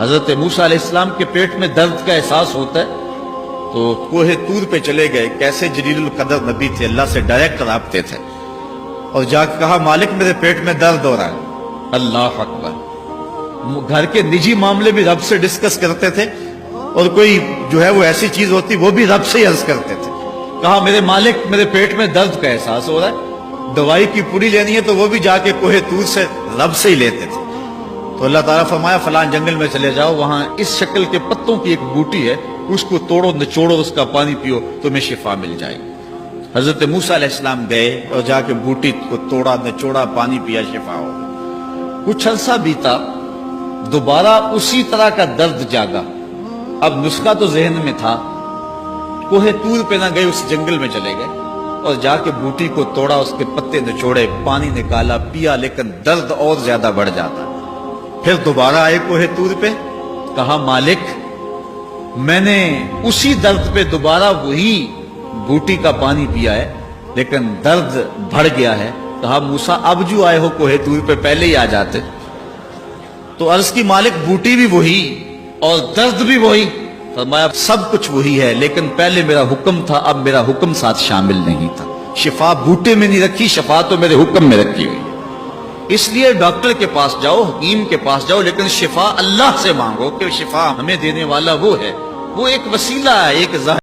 حضرت موسیٰ علیہ السلام کے پیٹ میں درد کا احساس ہوتا ہے تو کوہ طور پہ چلے گئے. کیسے جلیل القدر نبی تھے, اللہ سے ڈائریکٹ رابطے تھے, اور جا کے کہا مالک میرے پیٹ میں درد ہو رہا ہے. اللہ اکبر. گھر کے نجی معاملے بھی رب سے ڈسکس کرتے تھے, اور کوئی جو ہے وہ ایسی چیز ہوتی وہ بھی رب سے ہی عرض کرتے تھے. کہا میرے مالک میرے پیٹ میں درد کا احساس ہو رہا ہے, دوائی کی پوری لینی ہے تو وہ بھی جا کے کوہ طور سے رب سے ہی لیتے تھے. تو اللہ تعالیٰ فرمایا فلان جنگل میں چلے جاؤ, وہاں اس شکل کے پتوں کی ایک بوٹی ہے, اس کو توڑو نچوڑو, اس کا پانی پیو, تمہیں شفا مل جائے گی. حضرت موسیٰ علیہ السلام گئے اور جا کے بوٹی کو توڑا نچوڑا, پانی پیا, شفا ہو. کچھ عرصہ بیتا, دوبارہ اسی طرح کا درد جاگا. اب نسخہ تو ذہن میں تھا, کوہ طور پہ نہ گئے, اس جنگل میں چلے گئے اور جا کے بوٹی کو توڑا, اس کے پتے نچوڑے, پانی نکالا, پیا, لیکن درد اور زیادہ بڑھ جاتا. پھر دوبارہ آئے کوہ طور پہ, کہا مالک میں نے اسی درد پہ دوبارہ وہی بوٹی کا پانی پیا ہے, لیکن درد بڑھ گیا ہے. کہا موسیٰ اب جو آئے ہو کوہ طور پہ پہلے ہی آ جاتے. تو عرض کی مالک بوٹی بھی وہی اور درد بھی وہی. فرمایا سب کچھ وہی ہے, لیکن پہلے میرا حکم تھا, اب میرا حکم ساتھ شامل نہیں تھا. شفا بوٹے میں نہیں رکھی, شفا تو میرے حکم میں رکھی ہوئی. اس لیے ڈاکٹر کے پاس جاؤ, حکیم کے پاس جاؤ, لیکن شفا اللہ سے مانگو, کہ شفا ہمیں دینے والا وہ ہے. وہ ایک وسیلہ ہے, ایک ظاہر